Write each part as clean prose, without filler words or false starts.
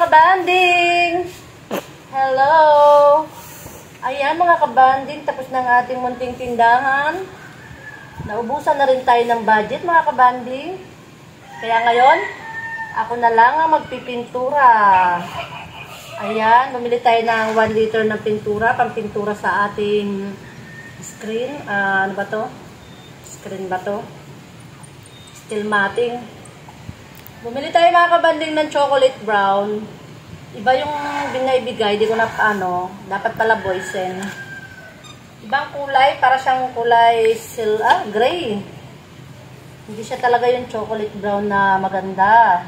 kabanding! Hello! Ayan mga kabanding, tapos na ang ating munting tindahan. Naubusan na rin tayo ng budget mga kabanding. Kaya ngayon, ako na lang ang magpipintura. Ayan, bumili tayo ng 1 liter ng pintura, pampintura sa ating screen. Ano ba to? Screen ba to? Steel matting. Bumili tayo mga kabanding ng chocolate brown. Iba yung binaibigay, di ko na dapat pala boysen. Ibang kulay, para siyang kulay gray. Hindi siya talaga yung chocolate brown na maganda.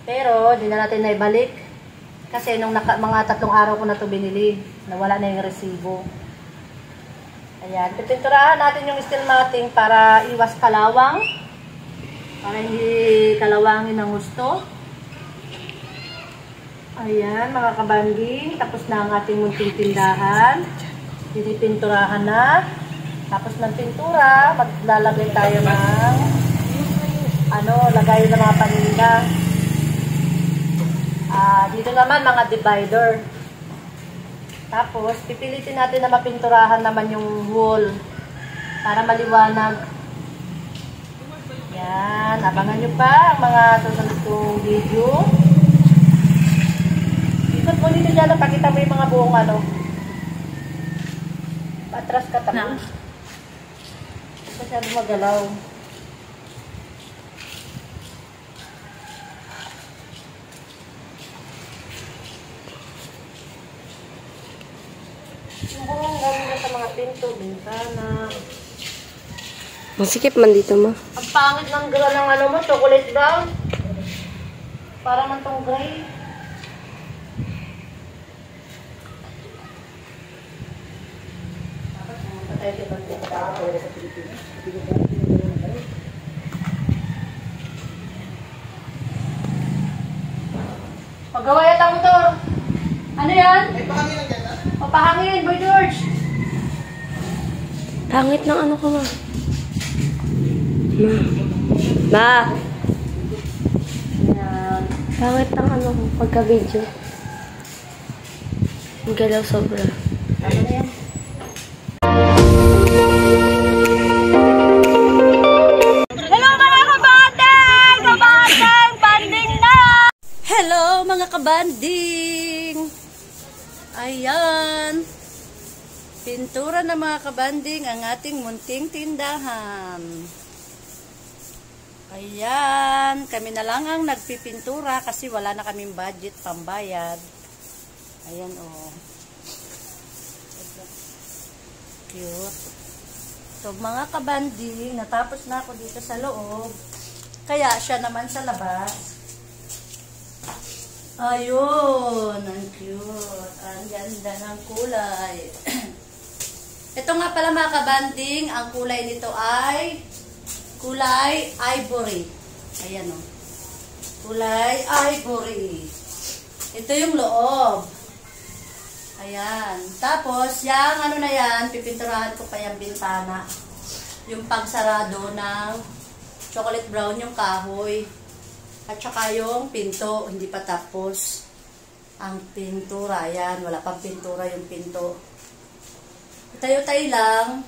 Pero, di na natin naibalik. Kasi nung mga 3 araw ko na to binili, nawala na yung resibo. Ayan, pipinturahan natin yung steel matting para iwas kalawang. Para hindi kalawangin ng gusto. Ayan, mga kabanding. Tapos na ang ating munting tindahan. Pinipinturahan na. Tapos ng pintura, maglalagay tayo ng lagay ng mga paninda. Dito naman, mga divider. Tapos, pipilitin natin na mapinturahan naman yung wall. Para maliwanag. Yan, abangan nyo pa ang mga susunod kong video. Ikot mo dito dyan, pakita mo yung mga buong patras ka tapos. Masyado magalaw. Yung buong gawin sa mga pinto, bintana. Masikip man dito mo. Ang pangit ng gala ng mo, chocolate brown. Para man tong gray. Pagawa yata motor. Ano yan? May pahangin lang yan. Papahangin, Boy George. Pangit ng ko ma. Ma. Yan. Pangit ng pagka-video. Galaw sobra. Ano na yan? Hello mga kabanding! Kabanding! Banding na! Hello mga kabanding! Ayan. Pintura na mga kabanding ang ating munting tindahan. Ayan, kami na lang ang nagpipintura kasi wala na kaming budget pambayad. Ayan Cute. So mga kabanding, natapos na ako dito sa loob. Kaya siya naman sa labas. Ayun, ang cute. Ang ganda ng kulay. Ito nga pala mga kabanding, ang kulay nito ay kulay ivory. Ayan kulay ivory. Ito yung loob. Ayan. Tapos, yung na yan, pipinturahan ko pa yung bintana. Yung pagsarado ng chocolate brown yung kahoy. At saka yung pinto, hindi pa tapos. Ang pintura, ayan. Wala pang pintura yung pinto. Tayo-tayo lang.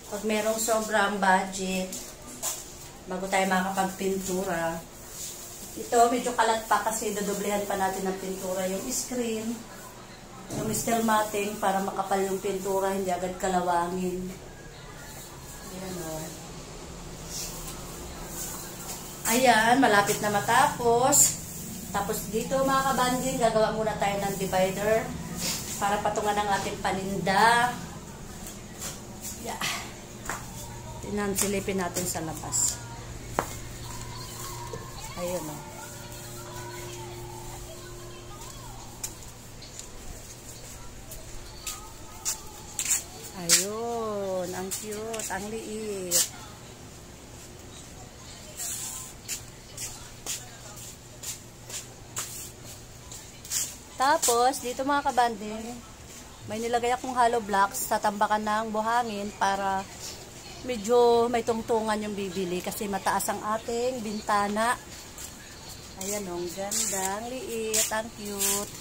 Pag merong sobrang budget, bago tayo makapagpintura. Ito, medyo kalat pa kasi dodoblehan pa natin ng pintura yung screen, yung steel matting para makapal yung pintura, hindi agad kalawangin. Ayan Ayan, malapit na matapos. Tapos dito mga kabanding, gagawa muna tayo ng divider para patungan ng ating paninda. Yeah. Silipin natin sa labas. Ayun Ayun, ang cute, ang liit. Tapos, dito mga kabanding, may nilagay akong hollow blocks sa tambakan ng buhangin para medyo may tungtungan yung bibili kasi mataas ang ating bintana. Ayan, ang ganda. Ang liit. Ang cute.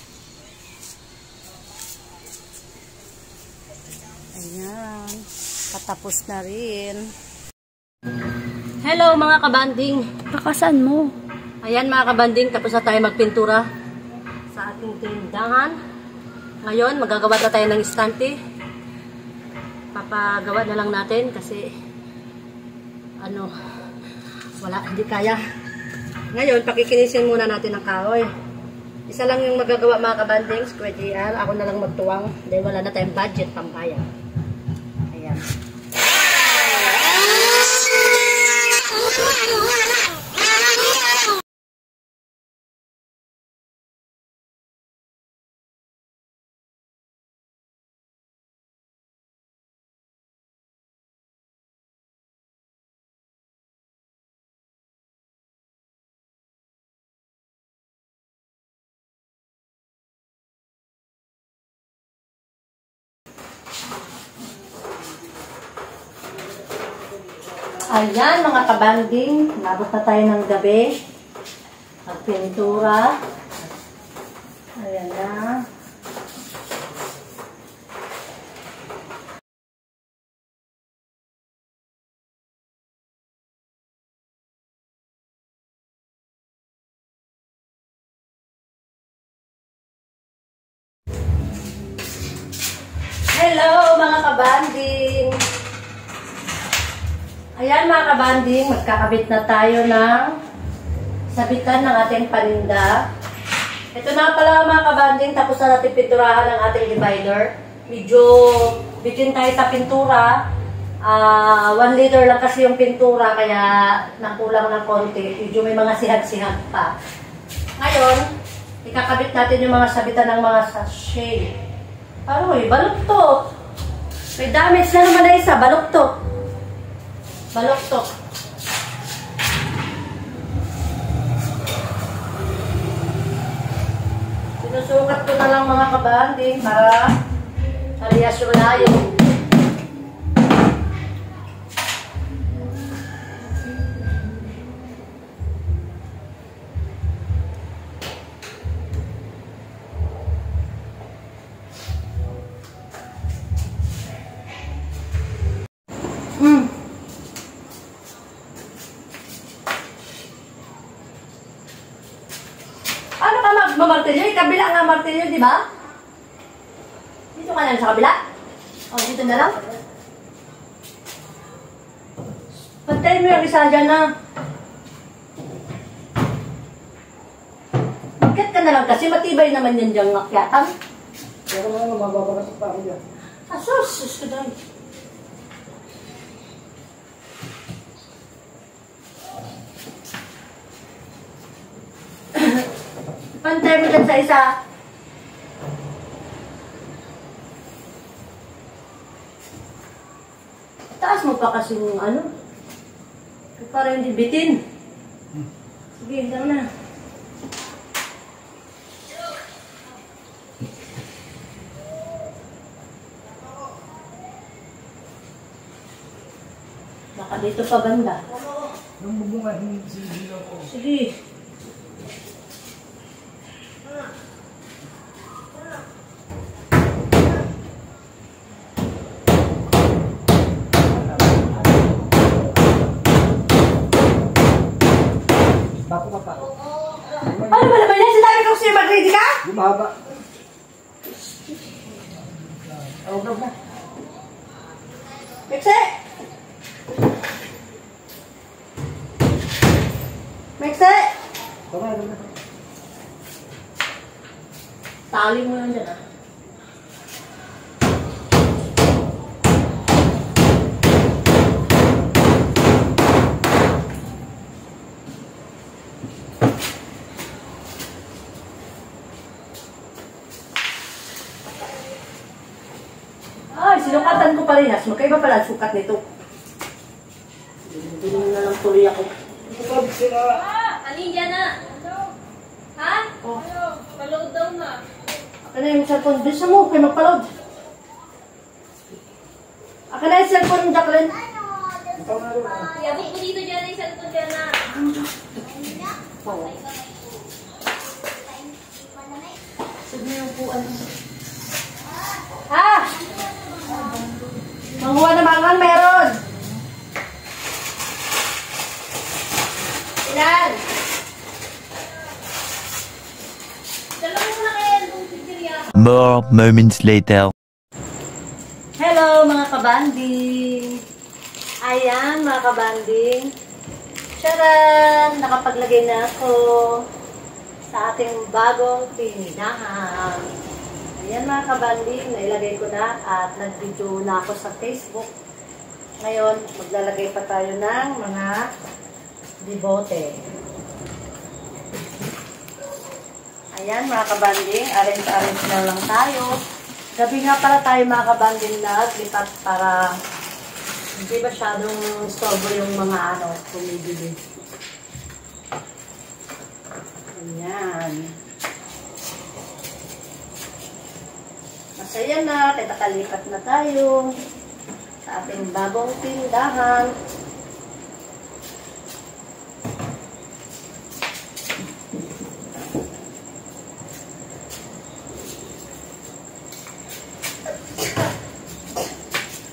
Ayan. Patapos na rin. Hello mga kabanding. Pakasan mo. Ayan mga kabanding, tapos na tayo magpintura sa ating tindahan. Ngayon, magagawa na tayo ng istante. Papagawa na lang natin kasi wala, hindi kaya. Ngayon, pakikinisin muna natin ang kahoy. Isa lang yung magagawa mga kabanding, Kuya JR. Ako na lang magtuwang dahil wala na tayong budget pambayad. Ayan. Ayan mga kabanding, nabot na tayo ng gabi. Magpintura. Ayan na. Hello mga kabanding! Ayan mga kabanding, magkakabit na tayo ng sabitan ng ating paninda. Ito na pala mga kabanding, tapos na natin pinturahan ng ating divider. Medyo bitin tayo sa pintura. 1 liter lang kasi yung pintura, kaya nakulang ng konti. Medyo may mga sihag-sihag pa. Ngayon, ikakabit natin yung mga sabitan ng mga sachet. Aroy, baluktot. May damage na naman na isa, baluktot. Baluktot. Sinusukat ko na lang mga kabanding para parehas yung layo. Ano ka magmamartilyo? Kabila nga martilyo, di ba? Dito ka lang sa kabila? O, dito na lang. Pantayin mo yung isa dyan na. Bakit ka na lang kasi matibay naman yan dyan ngakyatan. Pero mga mababagasok pa ako dyan. Asos, sus ka dyan. Pantay mo dyan sa isa. Taas mo pa kasi yung para hindi bitin. Sige, dyan na. Baka dito pa banda. Yung bubungan, hindi sila ko. Sige. Bako ka pa. Ano ba naman yan? Sinabi ko sa'yo mag-ready ka? Yung mahaba. Tawag na. Mekse! Mekse! Tawag na. Tali mo lang dyan Ay, sinukatan ko parehas. Magkaiba pala ang sukat nito. Hindi na lang tuloy ako. Tawag sila. Alin dyan na? Ha? Oh. Paload daw na. Aka na yung cellphone. Bisa mo, kayo magpaload. Aka na yung cellphone, Jacqueline. Tawag na doon. Iabot mo dito dyan na yung cellphone dyan na. po. Sige yung po, ano. Ah! Manguha na mangan, meron! Ilan? Dalawa mo na kaya yung pizzeria. More moments later. Hello mga kabanding! Ayan mga kabanding. Charan! Nakapaglagay na ako sa ating bagong tindahan. Ayan mga kabanding, nailagay ko na at nag-video na ako sa Facebook. Ngayon, maglalagay pa tayo ng mga bibote. Ayan mga kabanding, arrange na lang tayo. Gabi nga pala tayo mga kabanding naglipat para hindi masyadong storbo yung mga bumibili. Ayan. Masaya na, kaya nakalipat na tayo sa ating bagong tindahan.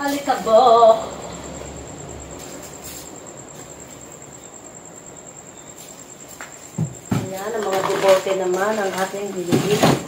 Alikabok! Ayan, ang mga bibote naman ang ating binibili.